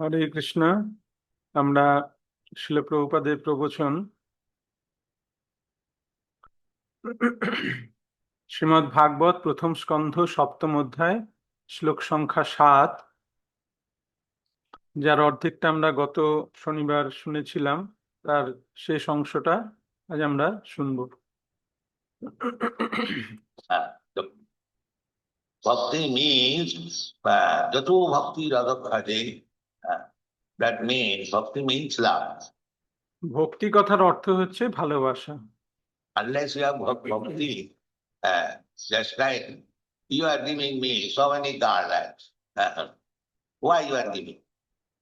হরে কৃষ্ণ। আমরা শিল প্রভুপাদের প্রবচন শ্রীমদ্ ভাগবত প্রথম স্কন্ধ সপ্তম অধ্যায় শ্লোক সংখ্যা 7, যার অর্ধেকটা আমরা গত শনিবার শুনেছিলাম। তার শেষ অংশটা আজ আমরা শুনব। The bhakti means jato bhakti radhakhaje. That means bhakti means love. ভক্তি কথার অর্থ হচ্ছে ভালোবাসা। Unless you have bhakti, just like you are giving me so many garlands. Why you are giving?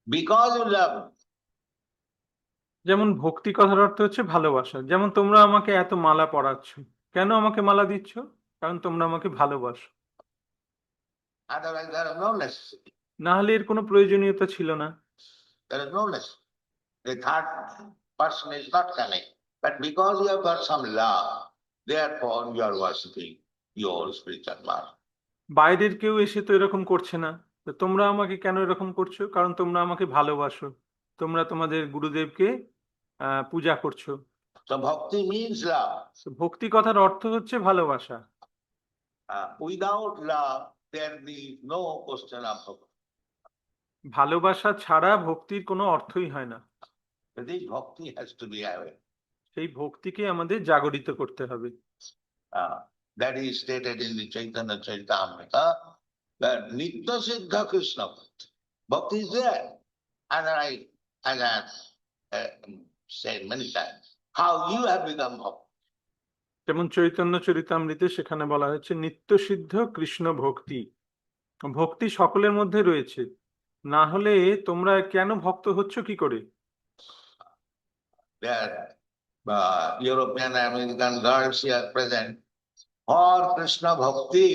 Because you love me. যেমন ভক্তি কথার অর্থ হচ্ছে ভালোবাসা। যেমন তোমরা আমাকে এত মালা পরাচ্ছ, কেন আমাকে মালা দিচ্ছ? কারণ তোমরা আমাকে ভালোবাসো। Otherwise there is no necessity. না হলে এর কোনো প্রয়োজনীয়তা ছিল না। There is no necessity. The third person is not coming. But because you have got some love, therefore you are worshipping your spiritual master. বাইরের কেউ এসে তো এরকম করছে না, তো তোমরা আমাকে কেন এরকম করছো? কারণ তোমরা আমাকে ভালোবাসো, তোমরা তোমাদের গুরুদেবকে পূজা করছো। So bhakti means love. তো ভক্তি কথার অর্থ হচ্ছে ভালোবাসা। Without love, there is no question of bhakti. ভালোবাসা ছাড়া ভক্তির কোনো অর্থই হয় না। So this bhakti has to be aware. সেই ভক্তিকে আমাদের জাগরিত করতে হবে। That is stated in the Chaitanya Charitamrita, that Nitya Siddha Krishna Bhakti. Bhakti is there. And as I said many times, how you have become bhakti. যেমন চৈতন্য চরিতামৃতে সেখানে বলা হয়েছে নিত্য সিদ্ধ কৃষ্ণ ভক্তি। ভক্তি সকলের মধ্যে রয়েছে, না হলে তোমরা কেন ভক্ত হচ্ছ কি করে? There European American girls here present, for Krishna Bhakti,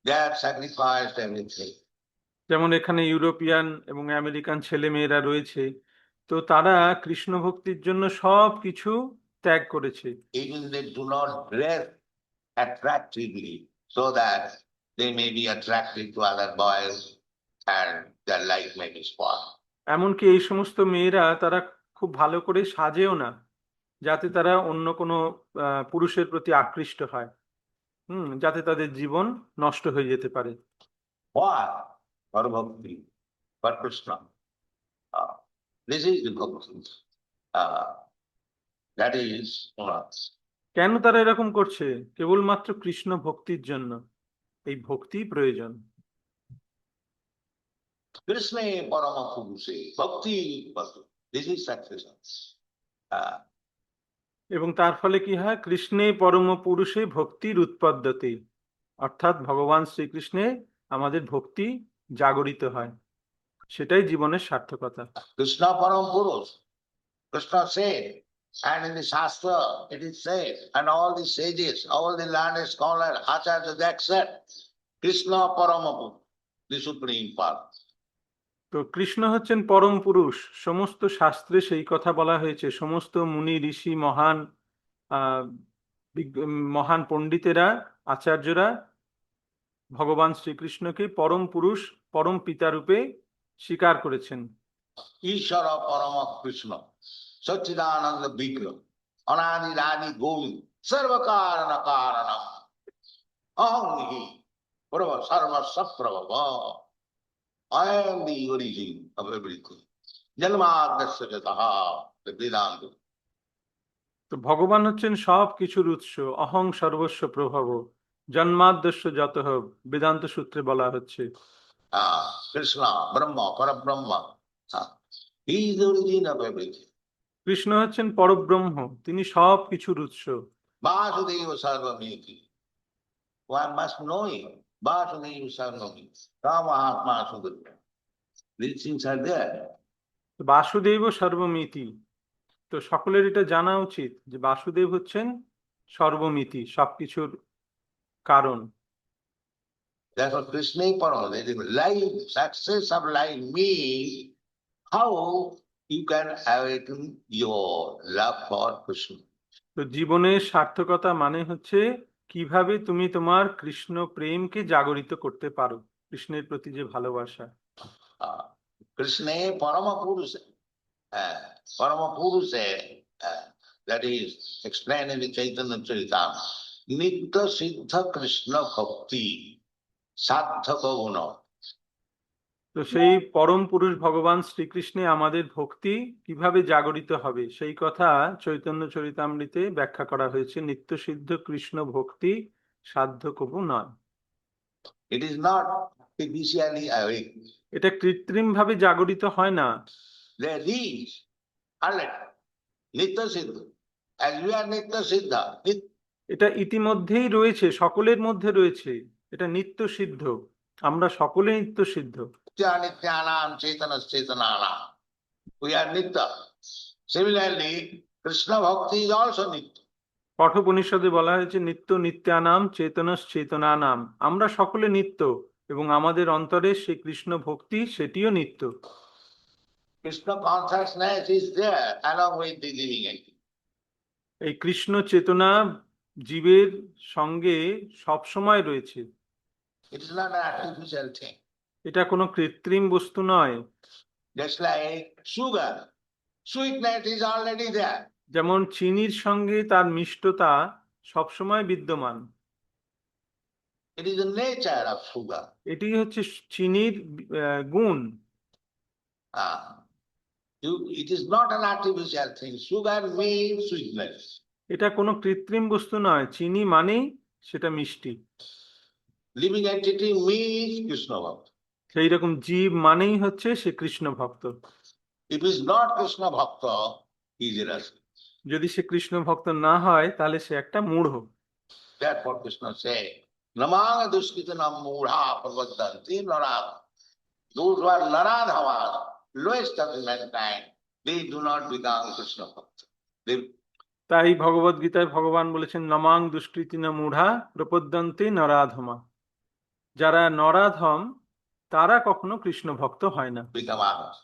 they have sacrificed everything. যেমন এখানে ইউরোপিয়ান এবং আমেরিকান ছেলে মেয়েরা রয়েছে, তো তারা কৃষ্ণ ভক্তির জন্য সব কিছু ত্যাগ করেছে। Even they do not dress attractively so that they may be attractive to other boys and their life may be spoiled. এমনকি এই সমস্ত মেয়েরা তারা খুব ভালো করে সাজেও না, যাতে তারা অন্য কোনো পুরুষের প্রতি আকৃষ্ট হয়, যাতে তাদের জীবন নষ্ট হয়ে যেতে পারে। Why? For bhakti, for Krishna. This is the bhakti. That is us. কেন তারা এরকম করছে? কেবলমাত্র কৃষ্ণ ভক্তির জন্য। এই ভক্তি প্রয়োজন। Krishna Parama Purushe, Bhakti Bhakti. This is success. এবং তার ফলে কি হয়? কৃষ্ণে পরম পুরুষে ভক্তির উৎপদ্যতে, অর্থাৎ ভগবান শ্রীকৃষ্ণে আমাদের ভক্তি জাগরিত হয়, সেটাই জীবনের সার্থকতা। Krishna Param Purush. Krishna said, and in the Shastra it is said, and all the sages, all the learned scholars, acharyas, they accept Krishna Parama Purush, the supreme part. তো কৃষ্ণ হচ্ছেন পরম পুরুষ, সমস্ত শাস্ত্রে সেই কথা বলা হয়েছে। সমস্ত মুনি ঋষি মহান পণ্ডিতেরা, আচার্যরা ভগবান শ্রীকৃষ্ণকে পরম পুরুষ, পরম পিতা রূপে স্বীকার করেছেন। Ishvara Parama Krishna, Satchidananda Vigraha, Anadi Radi Govind, Sarva Karana Karanam, Aham Hi, Prabha Sarva Saprabha. I am the origin of everything. Janmadasya Jataha, the Vedanta. তো ভগবান হচ্ছেন সব কিছুর উৎস, অহং সর্বস্ব প্রভব, জন্মাদ্যস্য যতঃ, বেদান্ত সূত্রে বলা হচ্ছে। Krishna, Brahma, Parabrahma. He is the origin of everything. Krishna হচ্ছেন পরব্রহ্ম, তিনি সব কিছুর উৎস। Vasudeva Sarvamiti. One must know him. Vasudeva Sarvamiti. Ramahatma Sudhara. These things are there. Basudeb সর্বমিতি। তো সকলের এটা জানা উচিত যে বাসুদেব হচ্ছেন সর্বমিতি, সবকিছুর কারণ। Therefore Krishna Parama, life, success of life means how you can awaken your love for Krishna. তো জীবনের সার্থকতা মানে হচ্ছে কিভাবে তুমি তোমার কৃষ্ণ প্রেমকে জাগরিত করতে পারো, কৃষ্ণের প্রতি যে ভালোবাসা। Krishna Parama Purusha. Parama Purusha, that is explained in the Chaitanya Charitamrita. Nitya Siddha Krishna Bhakti Sadhaka Guna. তো সেই পরম পুরুষ ভগবান শ্রীকৃষ্ণে আমাদের ভক্তি কিভাবে জাগরিত হবে সেই কথা চৈতন্য চরিতামৃতে ব্যাখ্যা করা হয়েছে। নিত্য সিদ্ধ কৃষ্ণ ভক্তি সাধ্য কবু নয়। It is not artificially awake. এটা কৃত্রিম ভাবে জাগরিত হয় না। There is already Nitya Siddha. As we are Nitya Siddha, এটা ইতিমধ্যেই রয়েছে, সকলের মধ্যে রয়েছে, এটা নিত্য সিদ্ধ, আমরা সকলে নিত্য সিদ্ধ। Nityanam Chaitana Chaitananam. We are Nitya. Similarly, Krishna Bhakti is also Nitya. কঠোপনিষদে বলা হয়েছে নিত্য নিত্যানাম চেতনস চেতনানাম, আমরা সকলে নিত্য এবং আমাদের অন্তরে সেই কৃষ্ণ ভক্তি সেটিও নিত্য। Krishna consciousness is there along with the living entity. এই কৃষ্ণ চেতনা জীবের সঙ্গে সবসময় রয়েছে। It is not an artificial thing. এটা কোনো কৃত্রিম বস্তু নয়। Just like sugar, sweetness is already there. যেমন চিনির সঙ্গে তার মিষ্টতা সবসময় বিদ্যমান। It is the nature of sugar. এটি হচ্ছে চিনির গুণ। It is not an artificial thing. Sugar means sweetness. এটা কোনো কৃত্রিম বস্তু নয়, চিনি মানেই সেটা মিষ্টি। Living entity means Krishna Bhakta. সেই রকম জীব মানেই হচ্ছে সে কৃষ্ণ ভক্ত। If he is not Krishna Bhakta, he is irrational. যদি সে কৃষ্ণ ভক্ত না হয় তাহলে সে একটা মূঢ়। Therefore Krishna said, Namanga duskritanam mudha pravaddanti narada. Those who are naradhavas, lowest of the mankind, they do not become Krishna Bhakta. তাই ভগবদ গীতায় ভগবান বলেছেন নমাং দুষ্কৃতিন মূঢ়া প্রপদ্যন্তে নরাধমা, যারা নরাধম তারা কখনো কৃষ্ণ ভক্ত হয় না। become others.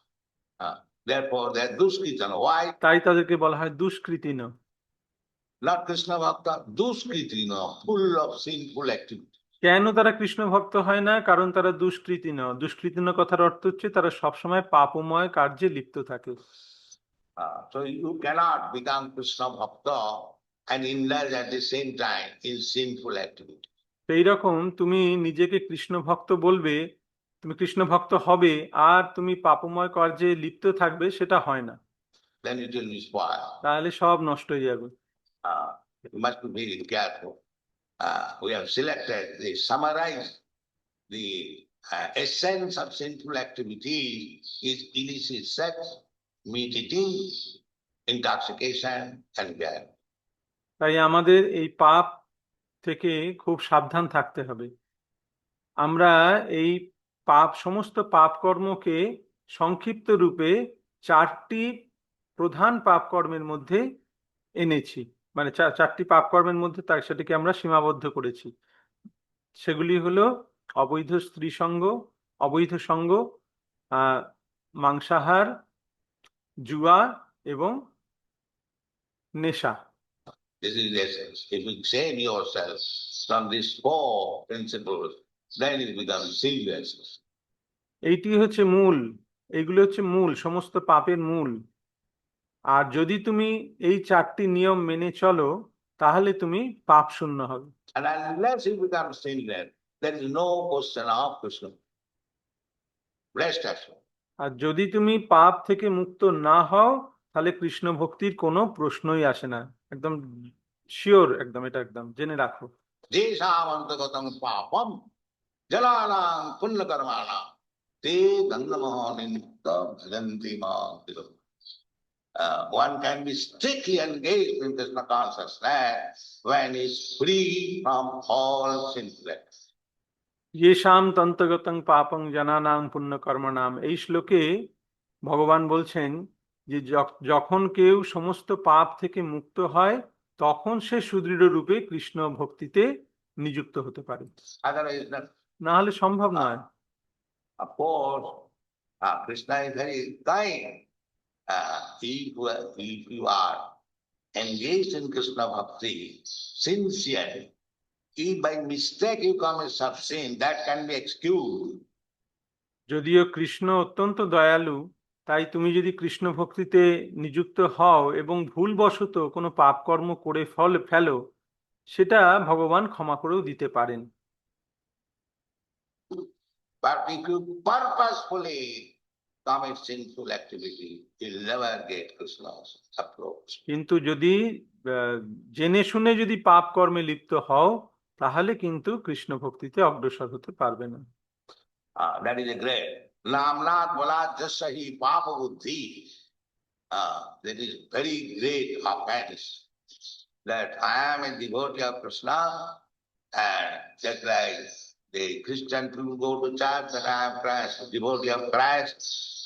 Therefore they are duskritana. Why? তাই তাদেরকে বলা হয় দুষ্কৃতিন। Not Krishna Bhakta, duskritina, full of sinful activity. কেন তারা কৃষ্ণ ভক্ত হয় না? কারণ তারা দুষ্কৃতিন। দুষ্কৃতিন কথার অর্থ হচ্ছে তারা সবসময় পাপময় কার্যে লিপ্ত থাকে। So you cannot become Krishna Bhakta and indulge at the same time in sinful activity. সেই রকম তুমি নিজেকে কৃষ্ণ ভক্ত বলবে, তুমি কৃষ্ণ ভক্ত হবে আর তুমি পাপময় কার্যে লিপ্ত থাকবে, সেটা হয় না। Then it will be spoiled. তাহলে সব নষ্ট হয়ে যাবে। You must be very careful. We have selected, they summarize the essence of sinful activity is illicit sex, meat eating, intoxication, and death. তাই আমাদের এই পাপ থেকে খুব সাবধান থাকতে হবে। আমরা এই সমস্ত পাপ কর্মকে সংক্ষিপ্ত রূপে 4টি প্রধান পাপ কর্মের মধ্যে এনেছি, মানে 4টি পাপ কর্মের মধ্যে সেটিকে আমরা সীমাবদ্ধ করেছি। সেগুলি হলো অবৈধ স্ত্রী সঙ্গ, অবৈধ সঙ্গ, মাংসাহার, জুয়া এবং নেশা। This is the essence. If you save yourself from these 4 principles, then it becomes serious. এইটি হচ্ছে মূল, এইগুলো হচ্ছে মূল, সমস্ত পাপের মূল। আর যদি তুমি এই 4টি নিয়ম মেনে চলো তাহলে তুমি পাপ শূন্য হবে। And unless you become sinless, there is no question of Krishna. Rest assured. আর যদি তুমি পাপ থেকে মুক্ত না হও তাহলে কৃষ্ণ ভক্তির কোনো প্রশ্নই আসে না। একদম শিওর, একদম এটা একদম জেনে রাখো। Jeshamantagatam papam jalanam punya karmana te gandamahanita bhajanti ma. One can be strictly engaged in Krishna consciousness when he is free from all sinfulness. येषाम तंतगतं पापं जनानां पुण्य कर्मणाम, এই শ্লোকে ভগবান বলছেন যে যখন কেউ সমস্ত পাপ থেকে মুক্ত হয় তখন সে সুদৃঢ় রূপে কৃষ্ণ ভক্তিতে নিযুক্ত হতে পারে, না হলে সম্ভব নয়। Of course, Krishna is very kind. If you are engaged in Krishna bhakti sincerely, if by mistake you commit some sin, that can be excused. যদিও কৃষ্ণ অত্যন্ত দয়ালু, তাই তুমি যদি কৃষ্ণ ভক্তিতে নিযুক্ত হও এবং ভুলবশত কোনো পাপ কর্ম করে ফেলো, সেটা ভগবান ক্ষমা করেও দিতে পারেন। But if you purposefully commit sinful activity, you'll never get Krishna's approach. কিন্তু যদি জেনে শুনে যদি পাপ কর্মে লিপ্ত হও, তাহলে কিন্তু কৃষ্ণ ভক্তিতে অগ্রসর হতে পারবে না। That is a great. Namnat Balat Jasahi Papa Buddhi. That is very great offense. That I am a devotee of Krishna, and just like the Christian people go to church that I am Christ, devotee of Christ,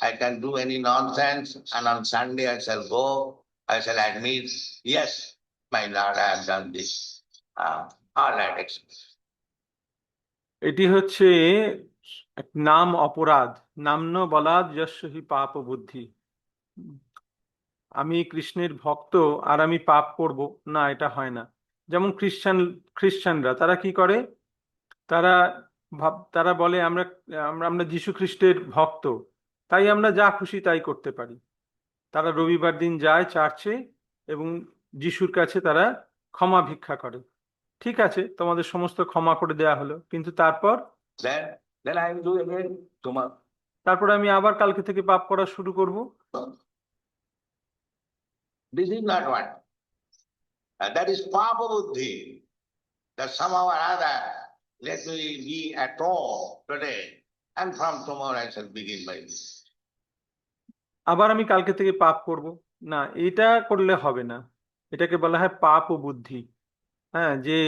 I can do any nonsense, and on Sunday I shall go, I shall admit, yes, my Lord, I have done this. All right, excellent. এটি হচ্ছে এক নাম অপরাধ, নাম্ন বলাদ যস্য হি পাপ বুদ্ধি। আমি কৃষ্ণের ভক্ত আর আমি পাপ করব না, এটা হয় না। যেমন খ্রিস্টানরা তারা কি করে, তারা তারা বলে আমরা আমরা আমরা যীশু খ্রিস্টের ভক্ত, তাই আমরা যা খুশি তাই করতে পারি। তারা রবিবার দিন যায় চার্চে এবং যিশুর কাছে তারা ক্ষমা ভিক্ষা করে। ঠিক আছে, তোমাদের সমস্ত ক্ষমা করে দেয়া হলো, কিন্তু তারপর Then I will do again tomorrow. তারপরে আমি আবার কালকে থেকে পাপ করা শুরু করব। This is not one. That is Papa Buddhi. That somehow or other, let me be at all today, and from tomorrow I shall begin my this. আবার আমি কালকে থেকে পাপ করব না, এটা করলে হবে না। এটাকে বলা হয় পাপ ও বুদ্ধি। হ্যাঁ, যে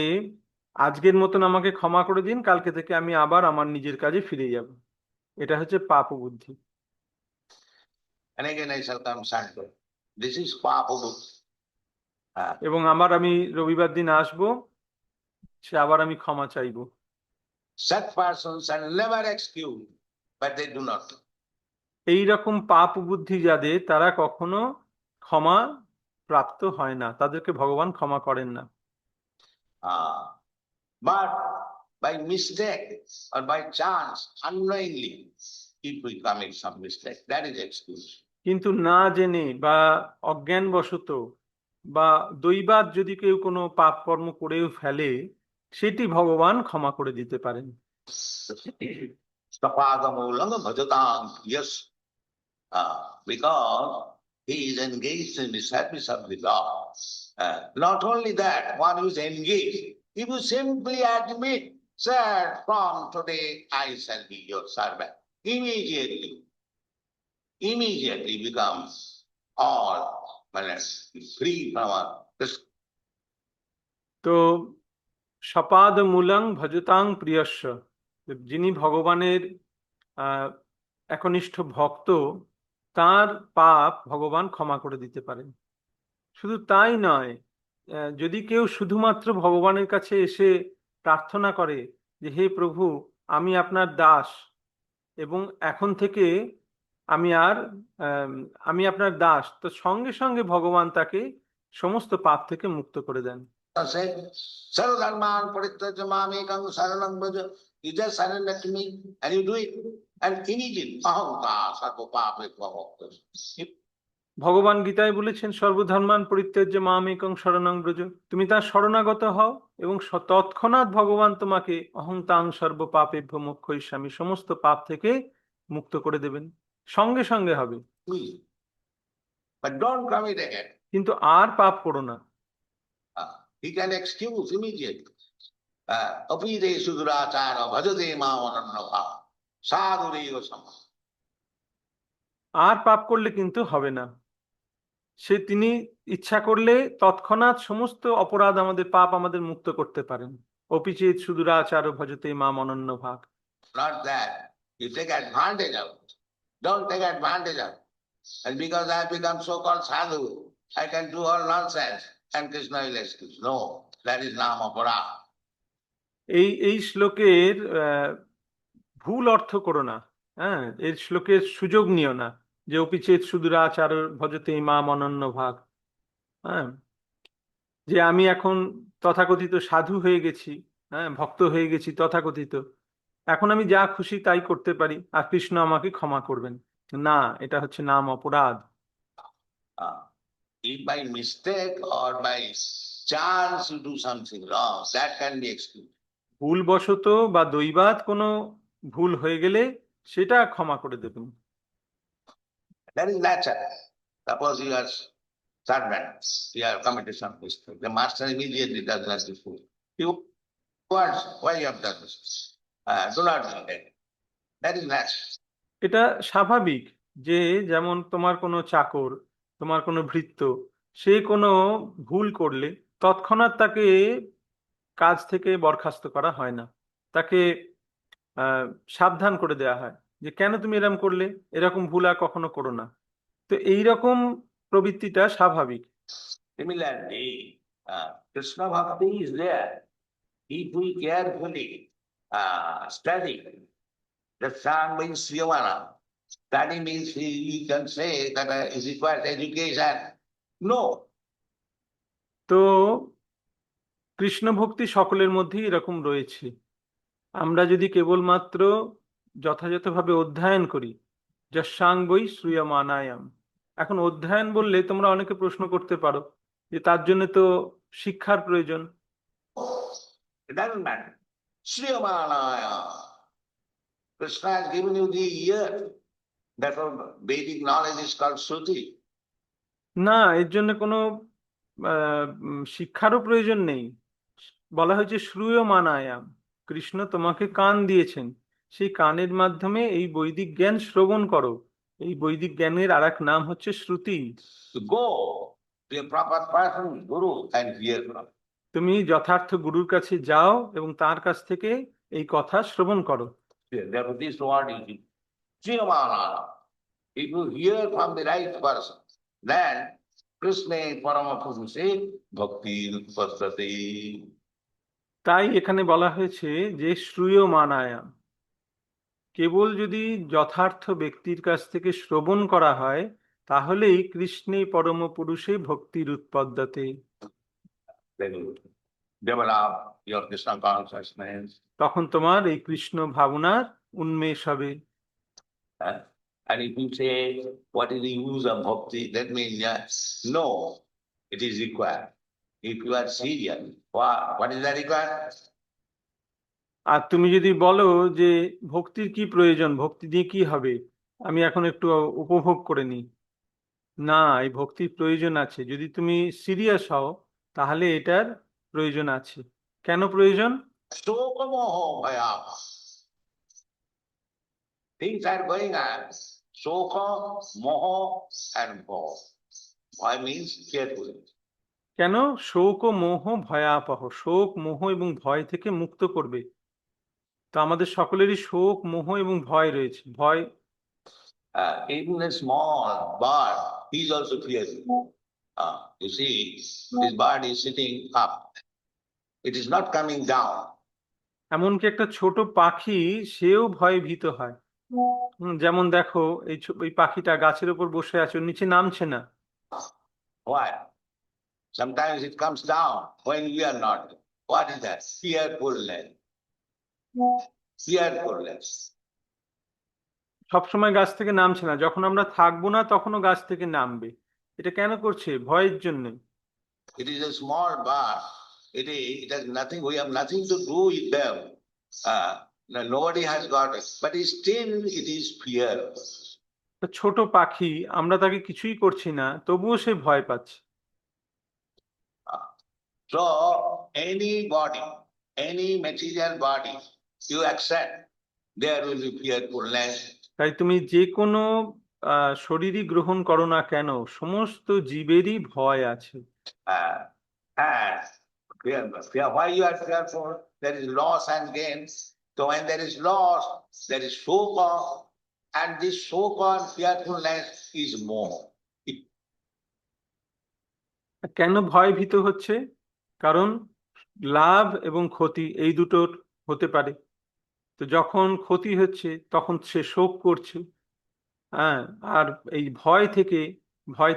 আজকের মতন আমাকে ক্ষমা করে দিন, কালকে থেকে আমি আবার আমার নিজের কাজে ফিরে যাব, এটা হচ্ছে পাপ ও বুদ্ধি। And again I shall come Sunday. This is Papa Buddhi. এবং আমি রবিবার দিন আসব, সে আবার আমি ক্ষমা চাইবো। Such persons are never excused, but they do not. এই রকম পাপ বুদ্ধি যাদের, তারা কখনো ক্ষমা প্রাপ্ত হয় না, তাদেরকে ভগবান ক্ষমা করেন না। But by mistake or by chance, unknowingly, if we commit some mistake, that is excuse. কিন্তু না জেনে বা অজ্ঞানবশত বা দৈবাৎ যদি কেউ কোনো পাপ কর্ম করেও ফেলে, সেটি ভগবান ক্ষমা করে দিতে পারেন। Tapagamulang bhajatam, yes, because he is engaged in the service of the Lord. Not only that, one who is engaged, if you simply admit, sir, from today I shall be your servant, immediately becomes all free from this. তো সপাদ মূলং ভজতাং প্রিয়স্য, যিনি ভগবানের একনিষ্ঠ ভক্ত, তার পাপ ভগবান ক্ষমা করে দিতে পারেন। শুধু তাই নয়, যদি কেউ শুধুমাত্র ভগবানের কাছে এসে প্রার্থনা করে যে হে প্রভু, আমি আপনার দাস এবং এখন থেকে আমি আপনার দাস, তো সঙ্গে সঙ্গে ভগবান তাকে সমস্ত পাপ থেকে মুক্ত করে দেন। Sarvadharman parityaja mamekam saranam braja. You just surrender to me and you do it. And immediately, ahamta sarva papekva bhakta. ভগবান গীতায় বলেছেন সর্বধর্মান পরিত্যাজ্য মামেকং শরণং ব্রজ, তুমি তার শরণাগত হও এবং তৎক্ষণাৎ ভগবান তোমাকে অহংতাং সর্ব পাপেভ্য মোক্ষয়িষ্যামি, সমস্ত পাপ থেকে মুক্ত করে দেবেন, সঙ্গে সঙ্গে হবে। But don't commit again. কিন্তু আর পাপ করো না। He can excuse immediately. Apide sudurachara bhajate mamanannava sadhureva sama. আর পাপ করলে কিন্তু হবে না। তিনি ইচ্ছা করলে তৎক্ষণাৎ সমস্ত অপরাধ, আমাদের পাপ আমাদের মুক্ত করতে পারেন। অপিচেত সুদূরাচার ভজতে মাম অনন্য ভাগ। Not that you take advantage of it. Don't take advantage of it. And because I have become so-called sadhu, I can do all nonsense and Krishna will excuse. No, that is nama para. এই শ্লোকের ভুল অর্থ করো না। হ্যাঁ, এই শ্লোকের সুযোগ নিও না যে অপিচেত সুদূরাচার ভজতে মাম অনন্য ভাগ। হ্যাঁ, যে আমি এখন তথাকথিত সাধু হয়ে গেছি, হ্যাঁ, ভক্ত হয়ে গেছি তথাকথিত, এখন আমি যা খুশি তাই করতে পারি আর কৃষ্ণ আমাকে ক্ষমা করবেন। না, এটা হচ্ছে নাম অপরাধ। Uh, if by mistake or by chance you do something wrong, that can be excused. ভুলবশত বা দৈবাৎ কোনো ভুল হয়ে গেলে সেটা ক্ষমা করে দেবেন। That is natural. Suppose you are servant, you have committed some mistake. The master immediately does not the food. You wants, why you have done this? Do not do that. That is natural. এটা স্বাভাবিক যে যেমন তোমার কোনো চাকর, তোমার কোনো ভৃত্য, সে কোনো ভুল করলে তৎক্ষণাৎ তাকে কাজ থেকে বরখাস্ত করা হয় না, তাকে আহ সাবধান করে দেওয়া হয় যে কেন তুমি এরকম করলে, এরকম ভুল আর কখনো করো না। তো এইরকম প্রবৃত্তিটা স্বাভাবিক। Similarly, Krishna Bhakti is there. If we carefully study, the song means Sriyamana. Study means you can say that is required education. No. তো কৃষ্ণ ভক্তি সকলের মধ্যেই এরকম রয়েছে। আমরা যদি কেবলমাত্র যথাযথভাবে অধ্যয়ন করি, যশাঙ্গই শ্রূয়মানায়াম। এখন অধ্যয়ন বললে তোমরা অনেকে প্রশ্ন করতে পারো যে তার জন্য তো শিক্ষার প্রয়োজন। It doesn't matter. Sriyamanaya. Krishna has given you the ear. Therefore, Vedic knowledge is called Shruti. না, এর জন্য কোনো শিক্ষারও প্রয়োজন নেই। বলা হয়েছে শ্রূয়মানায়াম, কৃষ্ণ তোমাকে কান দিয়েছেন, সেই কানের মাধ্যমে এই বৈদিক জ্ঞান শ্রবণ করো। এই বৈদিক জ্ঞানের আর এক নাম হচ্ছে শ্রুতি। To go to a proper person, Guru, and hear from him. তুমি যথার্থ গুরুর কাছে যাও এবং তার কাছ থেকে এই কথা শ্রবণ করো। Therefore, this word is Sriyamanaya. If you hear from the right person, then Krishna Parama Purushe Bhakti Utpastati. তাই এখানে বলা হয়েছে যে শ্রূয়মানায়াম, কেবল যদি যথার্থ ব্যক্তির কাছ থেকে শ্রবণ করা হয় তাহলেই কৃষ্ণে পরম পুরুষে ভক্তির উৎপদ্যতে। Then you develop your Krishna consciousness. তখন তোমার এই কৃষ্ণ ভাবনার উন্মেষ হবে। And if you say, what is the use of bhakti? That means, yes, no, it is required. If you are serious, what is that required? আর তুমি যদি বলো যে ভক্তির কি প্রয়োজন, ভক্তি দিয়ে কি হবে, আমি এখন একটু উপভোগ করে নিই, না, এই ভক্তির প্রয়োজন আছে। যদি তুমি সিরিয়াস হও তাহলে এটার প্রয়োজন আছে। কেন প্রয়োজন? Sokamoho bhayam. Things are going on. Soka, moho, and bhav. Bhaya means fearfulness. কেন? শোক ও মোহ ভয়াপহ, শোক মোহ এবং ভয় থেকে মুক্ত করবে। তো আমাদের সকলেরই শোক মোহ এবং ভয় রয়েছে। ভয়, Even a small bird, he is also fearful. You see, this bird is sitting up. It is not coming down. এমনকি একটা ছোট পাখি, সেও ভয়ে ভীত হয়। যেমন দেখো এই পাখিটা গাছের উপর বসে আছে, ওর নিচে নামছে না। Why? Sometimes it comes down when we are not. What is that? Fearfulness. Fearfulness. সবসময় গাছ থেকে নামছে না, যখন আমরা থাকবো না তখনও গাছ থেকে নামবে। এটা কেন করছে? ভয়ের জন্য। It is a small bird. It has nothing, we have nothing to do with them. Nobody has got it. But still it is fear. ছোট পাখি, আমরা তাকে কিছুই করছি না, তবুও সে ভয় পাচ্ছে। So any body, any material body, you accept, there will be fearfulness. তাই তুমি যে কোনো শরীরই গ্রহণ করো না কেন, সমস্ত জীবেরই ভয় আছে। And fear, why you are fearful? There is loss and gain. So when there is loss, there is shokha, and this shokha and fearfulness is more. কেন ভয় ভীত হচ্ছে? কারণ লাভ এবং ক্ষতি এই দুটোর হতে পারে। তো যখন ক্ষতি হচ্ছে তখন সে শোক করছে। হ্যাঁ, আর এই ভয়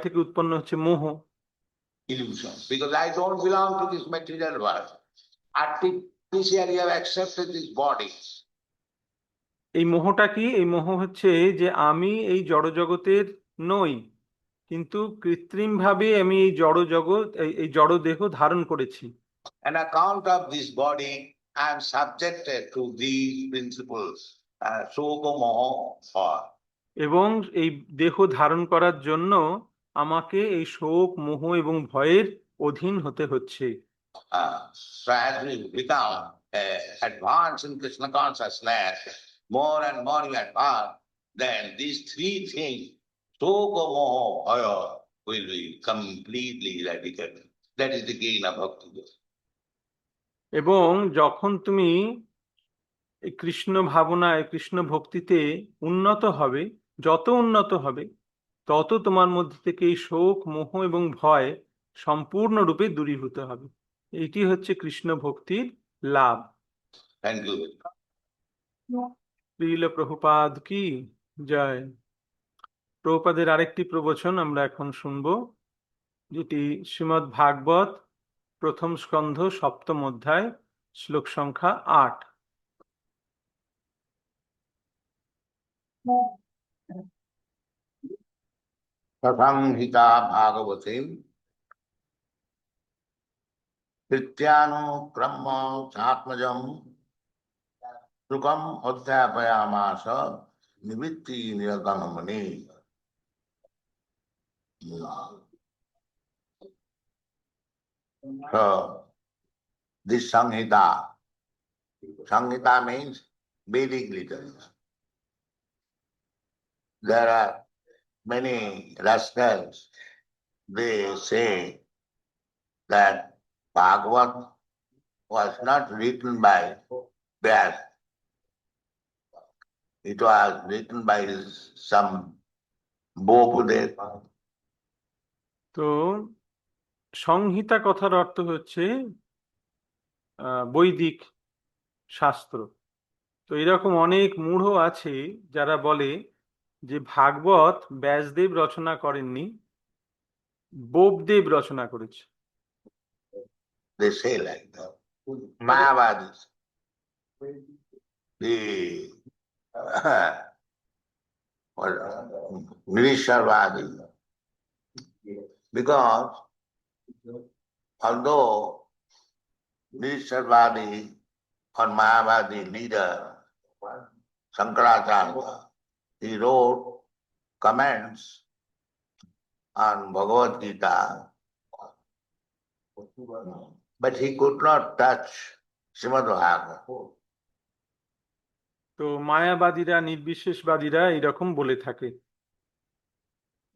থেকে উৎপন্ন হচ্ছে মোহ। Illusion. Because I don't belong to this material world. Artificially I have accepted this body. এই মোহটা কি? এই মোহ হচ্ছে যে আমি এই জড়জগতের নই, কিন্তু কৃত্রিমভাবে আমি এই জড়জগৎ, এই জড় দেহ ধারণ করেছি। On account of this body, I am subjected to these principles, Sukha Moha Bhaya. এবং এই দেহ ধারণ করার জন্য আমাকে এই শোক, মোহ এবং ভয়ের অধীন হতে হচ্ছে। So as we become advanced in Krishna consciousness, more and more we advance, then these three things, Sukha Moha Bhaya, will be completely eradicated. That is the gain of bhakti. এবং যখন তুমি এই কৃষ্ণ ভাবনায়, কৃষ্ণ ভক্তিতে উন্নত হবে, যত উন্নত হবে তত তোমার মধ্যে থেকে এই শোক, মোহ এবং ভয় সম্পূর্ণরূপে দূরীভূত হবে। এটি হচ্ছে কৃষ্ণ ভক্তির লাভ। Thank you. শ্রীল প্রভুপাদ কি জয়। প্রভুপাদের আরেকটি প্রবচন আমরা এখন শুনব, যেটি শ্রীমদ্ ভাগবত প্রথম স্কন্ধ সপ্তম অধ্যায় শ্লোক সংখ্যা 8। Sasamhita Bhagavatim Krityanu Brahma Chatmajam Sukam Adhyapayamasa Nivitti Niraganamani. So, this Samhita means Vedic literature. There are many rascals, they say that Bhagavad was not written by Vyas. It was written by some Bopudev. তো সংহিতা কথার অর্থ হচ্ছে বৈদিক শাস্ত্র। তো এরকম অনেক মূঢ় আছে যারা বলে যে ভাগবত ব্যাসদেব রচনা করেননি, বোপদেব রচনা করেছে। They say like that. Mayavadis. The Nirisharvadi. Because although Nirisharvadi or Mayavadi leader Shankaracharya, he wrote comments on Bhagavad Gita, but he could not touch Srimad Bhagavatam. তো মায়াবাদীরা, নির্বিশেষবাদীরা এরকম বলে থাকে।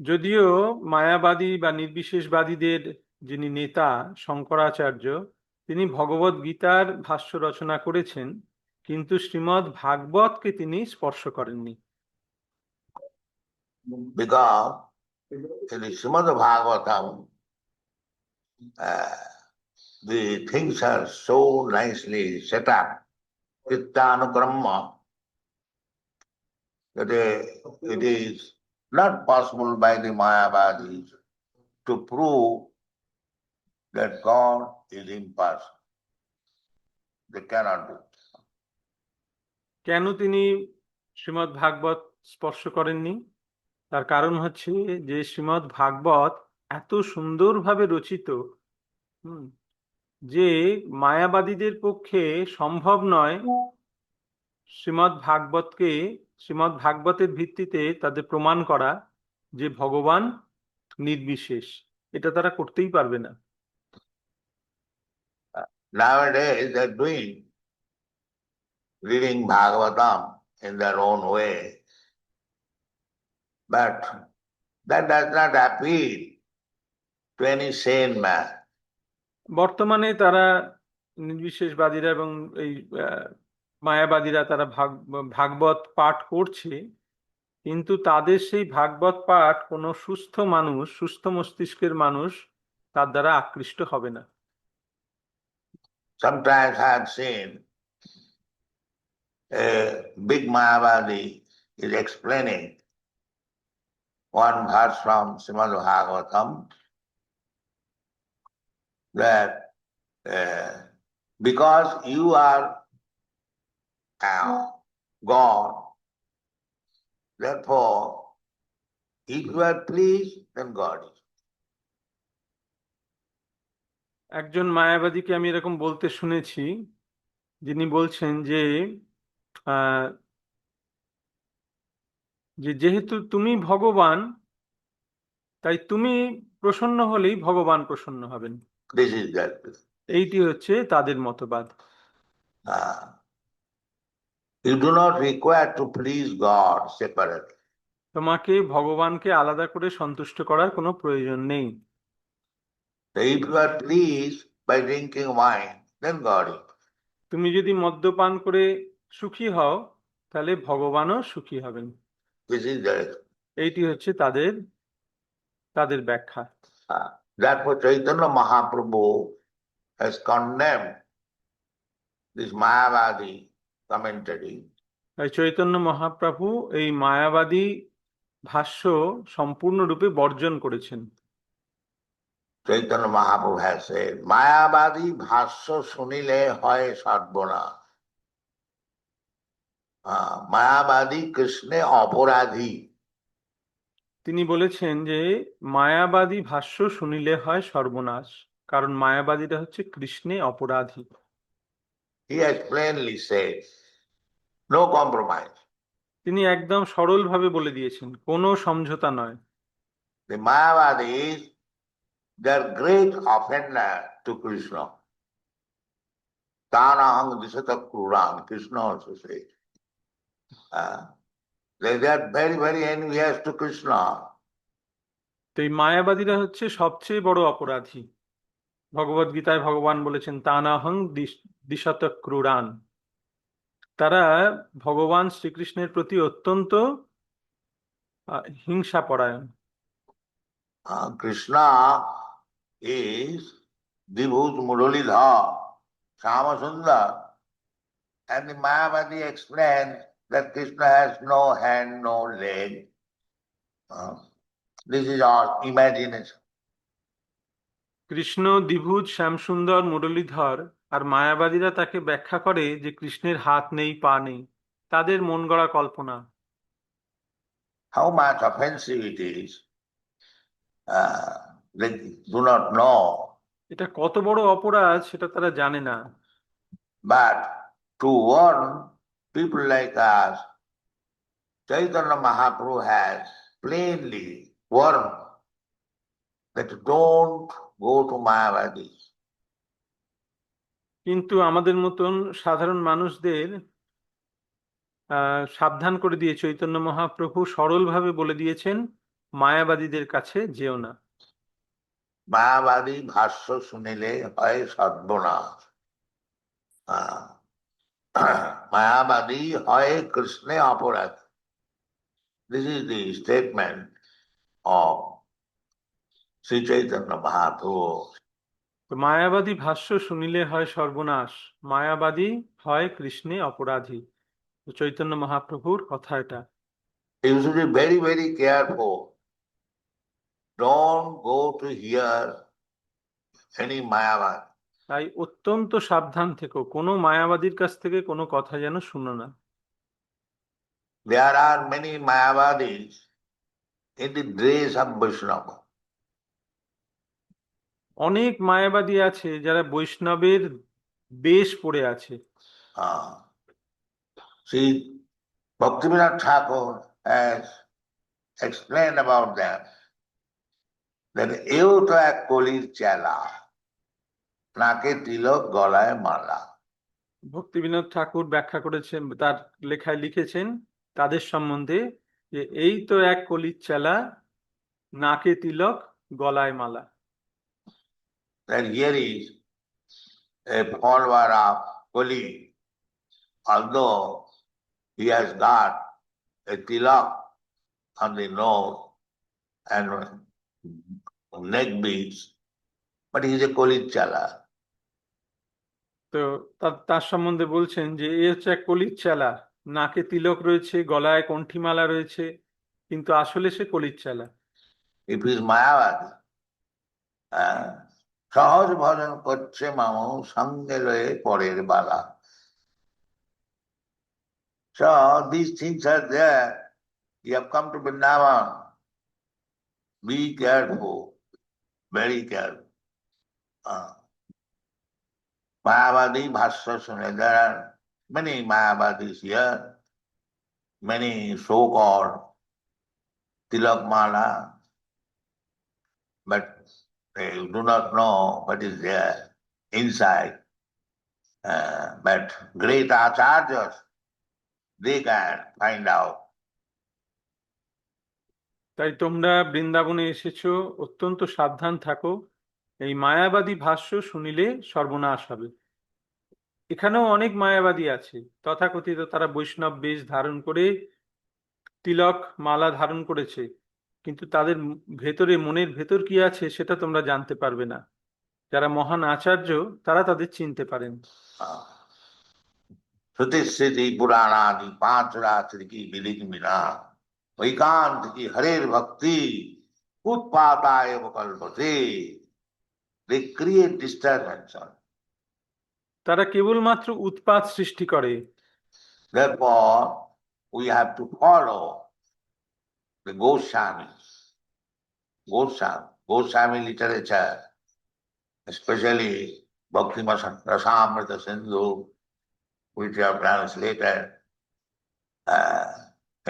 যদিও মায়াবাদী বা নির্বিশেষবাদীদের যিনি নেতা শঙ্করাচার্য, তিনি ভগবদ গীতার ভাষ্য রচনা করেছেন, কিন্তু শ্রীমদ্ ভাগবতকে তিনি স্পর্শ করেননি। Because in the Srimad Bhagavatam, the things are so nicely set up, Kirtanukramma, that it is not possible by the Mayavadis to prove that God is impersonal. They cannot do it. কেন তিনি শ্রীমদ্ ভাগবত স্পর্শ করেননি? তার কারণ হচ্ছে যে শ্রীমদ্ ভাগবত এত সুন্দরভাবে রচিত যে মায়াবাদীদের পক্ষে সম্ভব নয় শ্রীমদ্ ভাগবতের ভিত্তিতে তাদের প্রমাণ করা যে ভগবান নির্বিশেষ। এটা তারা করতেই পারবে না। Nowadays they are doing reading Bhagavatam in their own way, but that does not appeal to any sane man. বর্তমানে তারা নির্বিশেষবাদীরা এবং এই মায়াবাদীরা তারা ভাগবত পাঠ করছে, কিন্তু তাদের সেই ভাগবত পাঠ কোনো সুস্থ মানুষ, সুস্থ মস্তিষ্কের মানুষ তার দ্বারা আকৃষ্ট হবে না। Sometimes I have seen a big Mayavadi is explaining one verse from Srimad Bhagavatam that because you are God Therefore, if you are pleased, then God is. একজন মায়াবাদীকে আমি এরকম বলতে শুনেছি, যিনি বলছেন যে আহ, যেহেতু তুমি ভগবান, তাই তুমি প্রসন্ন হলেই ভগবান প্রসন্ন হবেন। This is their belief. এইটি হচ্ছে তাদের মতবাদ। Ah. You do not require to please God separately. তোমাকে ভগবানকে আলাদা করে সন্তুষ্ট করার কোনো প্রয়োজন নেই। So if you are pleased by drinking wine, then God is. তুমি যদি মদ্যপান করে সুখী হও, তাহলে ভগবানও সুখী হবেন। This is their. এইটি হচ্ছে তাদের তাদের ব্যাখ্যা। Therefore, Chaitanya Mahaprabhu has condemned this Mayavadi commentary. তাই চৈতন্য মহাপ্রভু এই মায়াবাদী ভাষ্য সম্পূর্ণরূপে বর্জন করেছেন। Chaitanya Mahaprabhu has said, Mayavadi bhashya sunile hoy sarvana. Mayavadi Krishna অপরাধী। তিনি বলেছেন যে মায়াবাদী ভাষ্য শুনিলে হয় সর্বনাশ, কারণ মায়াবাদীরা হচ্ছে কৃষ্ণে অপরাধী। He has plainly said, no compromise. তিনি একদম সরলভাবে বলে দিয়েছেন, কোনো সমঝোতা নয়। The Mayavadis, they are great offender to Krishna. Tanahang disata Kuran, Krishna also says. They are very, very envious to Krishna. তো এই মায়াবাদীরা হচ্ছে সবচেয়ে বড় অপরাধী। ভগবদ গীতায় ভগবান বলেছেন তানাহং দিশত ক্রুরান। তারা ভগবান শ্রীকৃষ্ণের প্রতি অত্যন্ত হিংসাপরায়ণ। Krishna is Dibhut Muralidhar, Shamasundar, and the Mayavadi explained that Krishna has no hand, no leg. This is all imagination. Krishna দ্বিভুজ, Shyamsundar, Muralidhar, আর মায়াবাদীরা তাকে ব্যাখ্যা করে যে কৃষ্ণের হাত নেই, পা নেই, তাদের মন গড়া কল্পনা। How much offensive it is, they do not know. এটা কত বড় অপরাধ সেটা তারা জানে না। But to warn people like us, Chaitanya Mahaprabhu has plainly warned that don't go to Mayavadi. কিন্তু আমাদের মতন সাধারণ মানুষদের সাবধান করে দিয়ে চৈতন্য মহাপ্রভু সরলভাবে বলে দিয়েছেন, মায়াবাদীদের কাছে যেও না। মায়াবাদী ভাষ্য শুনিলে হয় সর্বনাশ। মায়াবাদী হয় কৃষ্ণে অপরাধ। This is the statement of Sri Chaitanya Mahaprabhu. তো মায়াবাদী ভাষ্য শুনিলে হয় সর্বনাশ, মায়াবাদী হয় কৃষ্ণে অপরাধী। চৈতন্য মহাপ্রভুর কথা এটা। You should be very, very careful. Don't go to hear any Mayavad. তাই অত্যন্ত সাবধান থেকো, কোনো মায়াবাদীর কাছ থেকে কোনো কথা যেন শুনো না। There are many Mayavadis in the dress of Vaishnava. অনেক মায়াবাদী আছে যারা বৈষ্ণবের বেশ পড়ে আছে। See, Bhaktivinoda Thakur has explained about them that এও তো এক কলির চেলা, নাকে তিলক গলায় মালা। ভক্তিবিনোদ ঠাকুর ব্যাখ্যা করেছেন, তার লেখায় লিখেছেন তাদের সম্বন্ধে যে এই তো এক কলির চেলা, নাকে তিলক গলায় মালা। That here is a follower of Kali, although he has got a tilak on the nose and neck beads, but he is a Kali chala. তো তার সম্বন্ধে বলছেন যে এ হচ্ছে এক কলির চেলা, নাকে তিলক রয়েছে, গলায় কণ্ঠিমালা রয়েছে, কিন্তু আসলে সে কলির চেলা। If he is Mayavadi, সহজ ভজন করছে মামু, সঙ্গে লয়ে পরের বালা। So these things are there, You have come to Vrindavan. Be careful, very careful. Mayavadi Bhashya Sune, there are many Mayavadis here, many so-called Tilak Mala, but they do not know what is there inside. But great acharyas, they can find out. তাই তোমরা বৃন্দাবনে এসেছো, অত্যন্ত সাবধান থাকো। এই মায়াবাদী ভাষ্য শুনিলে সর্বনাশ হবে। এখানেও অনেক মায়াবাদী আছে, তথাকথিত তারা বৈষ্ণব বেশ ধারণ করে তিলক মালা ধারণ করেছে, কিন্তু তাদের ভেতরে, মনের ভেতর কি আছে সেটা তোমরা জানতে পারবে না। যারা মহান আচার্য তারা তাদের চিনতে পারেন। Shruti Sriti Purana पांच रात्रि की विलिग मिला वैकांत की हरेर भक्ति उत्पाताय कल्पते they create disturbance. তারা কেবলমাত্র উৎপাত সৃষ্টি করে। Therefore, we have to follow the Goswami literature, especially Bhakti Rasamrita Sindhu, which are translated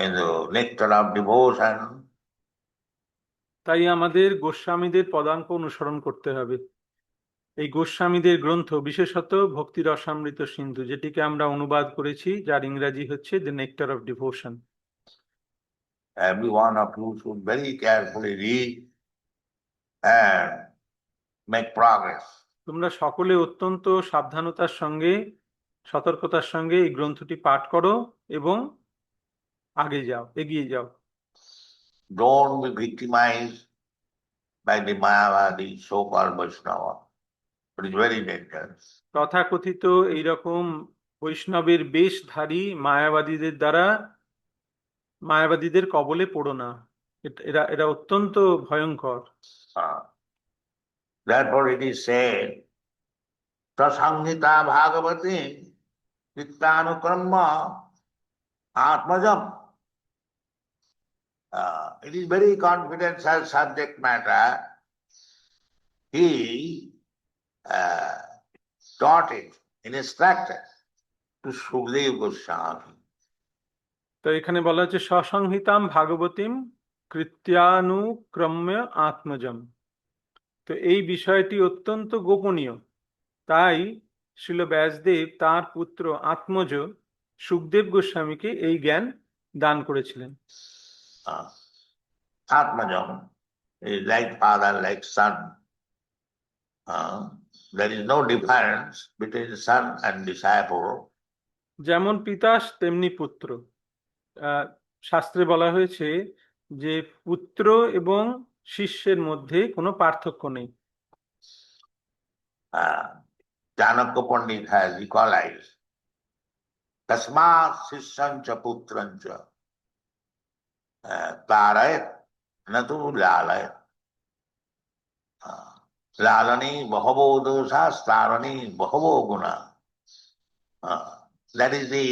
in the Nectar of Devotion. তাই আমাদের গোস্বামীদের পদাঙ্ক অনুসরণ করতে হবে। এই গোস্বামীদের গ্রন্থ, বিশেষত ভক্তি রসামৃত সিন্ধু, যেটিকে আমরা অনুবাদ করেছি, যার ইংরাজি হচ্ছে the nectar of devotion. Every one of you should very carefully read and make progress. তোমরা সকলে অত্যন্ত সাবধানতার সঙ্গে, সতর্কতার সঙ্গে এই গ্রন্থটি পাঠ করো এবং এগিয়ে যাও। Don't be victimized by the Mayavadi so-called Vaishnava. It is very dangerous. তথাকথিত এইরকম বৈষ্ণবের বেশধারী মায়াবাদীদের কবলে পড়ো না। এরা অত্যন্ত ভয়ঙ্কর। Therefore it is said, Prasangita Bhagavati Nittyanukramma Atmajam. It is very confidential subject matter. He taught it, instructed to Sukdev Goswami. তো এখানে বলা হচ্ছে সসংহিতাম ভাগবতীম কৃত্যানুক্রম্য আত্মজম। তো এই বিষয়টি অত্যন্ত গোপনীয়, তাই শ্রীল ব্যাসদেব তার পুত্র আত্মজ সুখদেব গোস্বামীকে এই জ্ঞান দান করেছিলেন। Atmajam is like father, like son. There is no difference between son and disciple. যেমন পিতা তেমনি পুত্র। শাস্ত্রে বলা হয়েছে যে পুত্র এবং শিষ্যের মধ্যে কোনো পার্থক্য নেই। Chanakya Pandit has equalized Tasmat Sisyancha Putrancha Tarayat Natu Lalayat. Lalani Bahavo Dosa Starani Bahavo Guna. That is the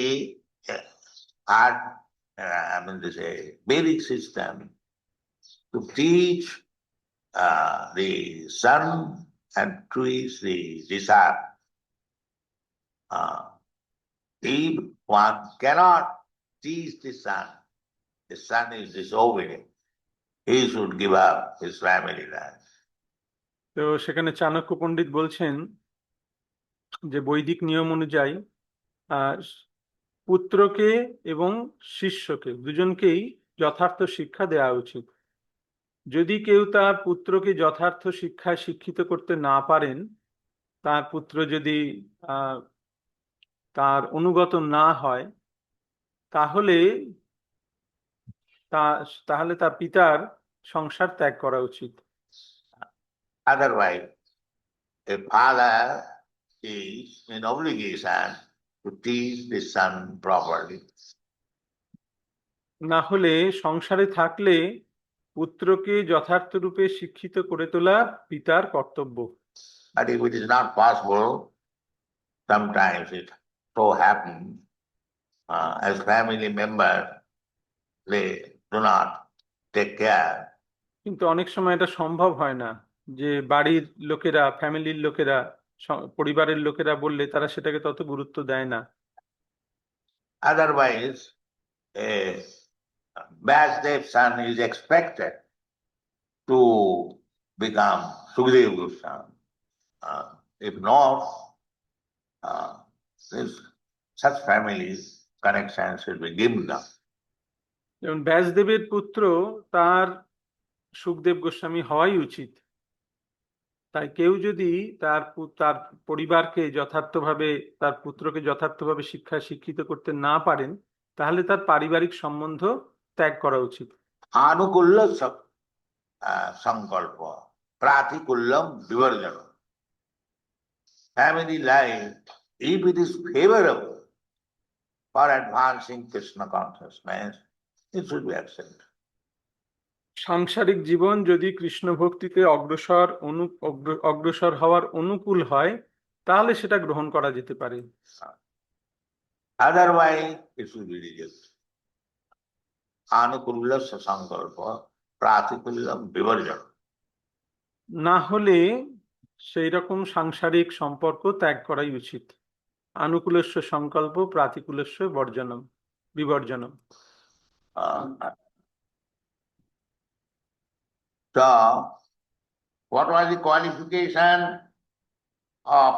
art, Vedic system to teach the son and teach the disciple. If one cannot teach the son is disobedient, he should give up his family life. তো সেখানে চাণক্য পণ্ডিত বলছেন যে বৈদিক নিয়ম অনুযায়ী পুত্রকে এবং শিষ্যকে দুজনকেই যথার্থ শিক্ষা দেওয়া উচিত। যদি কেউ তার পুত্রকে যথার্থ শিক্ষায় শিক্ষিত করতে না পারেন, তার পুত্র যদি তার অনুগত না হয়, তাহলে তার পিতার সংসার ত্যাগ করা উচিত। Otherwise, a father is in obligation to teach the son properly. না হলে সংসারে থাকলে পুত্রকে যথার্থ রূপে শিক্ষিত করে তোলা পিতার কর্তব্য। But if it is not possible, sometimes it so happens as family members, they do not take care. কিন্তু অনেক সময় এটা সম্ভব হয় না, যে বাড়ির লোকেরা, ফ্যামিলির লোকেরা, পরিবারের লোকেরা বললে তারা সেটাকে তত গুরুত্ব দেয় না। Otherwise, a Vyasdev son is expected to become Sukadeva Goswami. If not, such families connections should be given up. যেমন ব্যাসদেবের পুত্র, তার সুখদেব গোস্বামী হওয়াই উচিত। তাই কেউ যদি তার পরিবারকে যথার্থভাবে, তার পুত্রকে যথার্থভাবে শিক্ষিত করতে না পারেন, তাহলে তার পারিবারিক সম্বন্ধ ত্যাগ করা উচিত। Anukulla sankalpa, pratikullam vivarjanam. Family life, if it is favorable for advancing Krishna consciousness, it should be accepted. সাংসারিক জীবন যদি কৃষ্ণ ভক্তিতে অগ্রসর হওয়ার অনুকূল হয়, তাহলে সেটা গ্রহণ করা যেতে পারে। Otherwise, it should be rejected. Anukulla sankalpa, pratikullam vivarjanam. না হলে সেই রকম সাংসারিক সম্পর্ক ত্যাগ করাই উচিত। আনুকূলস্য সংকল্প, প্রাতিকূলস্য বিবর্জনম। So, what was the qualification of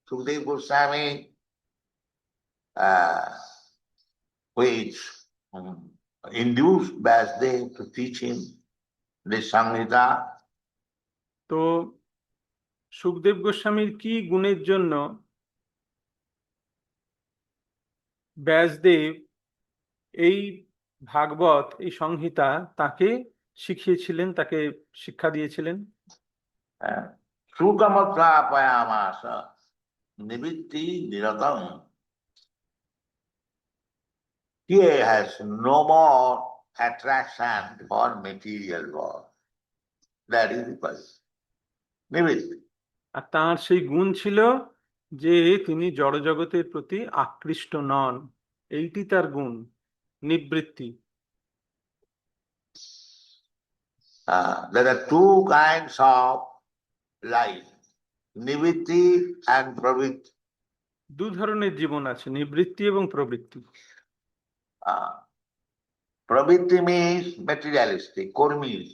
Sukadeva Goswami, which induced Vyasdev to teach him the Samhita? তো সুখদেব গোস্বামীর কি গুণের জন্য ব্যাসদেব এই ভাগবত, এই সংহিতা তাকে শিখিয়েছিলেন, তাকে শিক্ষা দিয়েছিলেন? Sukamatra payamasa nivitti niratam. He has no more attraction for material world. That is the person. Nivitti. আর তার সেই গুণ ছিল যে তিনি জড়জগতের প্রতি আকৃষ্ট নন, এইটি তার গুণ, নিবৃত্তি। There are two kinds of life, nivitti and pravritti. দু ধরনের জীবন আছে, নিবৃত্তি এবং প্রবৃত্তি। Pravritti means materialistic, kurmis,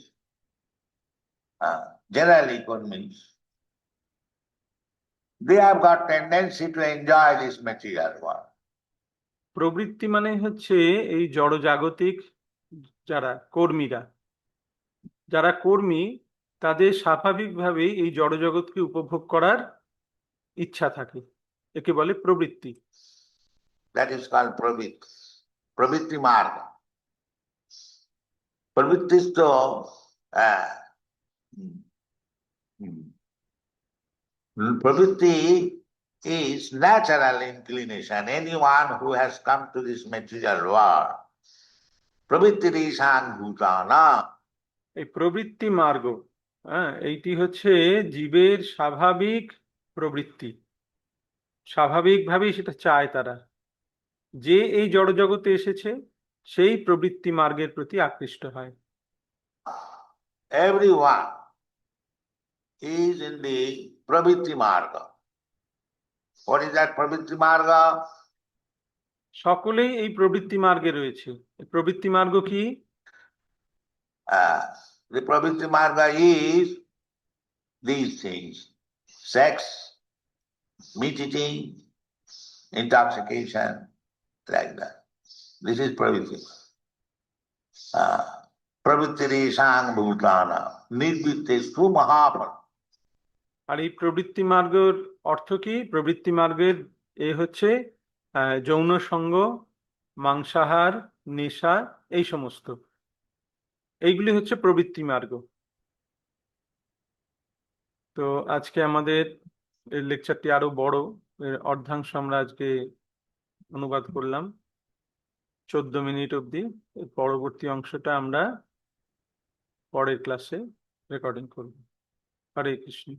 generally kurmis. They have got tendency to enjoy this material world. প্রবৃত্তি মানে হচ্ছে এই জড়জাগতিক যারা কর্মীরা, যারা কর্মী, তাদের স্বাভাবিকভাবেই এই জড়জগৎকে উপভোগ করার ইচ্ছা থাকে, একে বলে প্রবৃত্তি। That is called pravritti, pravritti marga. Pravritti is to pravritti is natural inclination. Anyone who has come to this material world, pravritti ishan bhutana. এই প্রবৃত্তি মার্গ, এইটি হচ্ছে জীবের স্বাভাবিক প্রবৃত্তি, স্বাভাবিকভাবেই সেটা চায় তারা। যে এই জড়জগতে এসেছে সেই প্রবৃত্তি মার্গের প্রতি আকৃষ্ট হয়। Everyone is in the pravritti marga. What is that pravritti marga? সকলেই এই প্রবৃত্তি মার্গে রয়েছে। এই প্রবৃত্তি মার্গ কি? The pravritti marga is these things: sex, meat eating, intoxication, like that. This is pravritti. Pravritti sang bhutana, nirvittestu mahapara. আর এই প্রবৃত্তি মার্গের অর্থ কি? প্রবৃত্তি মার্গের এ হচ্ছে যৌন সঙ্গ, মাংসাহার, নেশা, এই সমস্ত, এইগুলি হচ্ছে প্রবৃত্তি মার্গ। তো আজকে আমাদের এই লেকচারটি আরো বড়, এর অর্ধাংশ আমরা আজকে অনুবাদ করলাম 14 মিনিট অবধি। এর পরবর্তী অংশটা আমরা পরের ক্লাসে রেকর্ডিং করব। হরে কৃষ্ণ।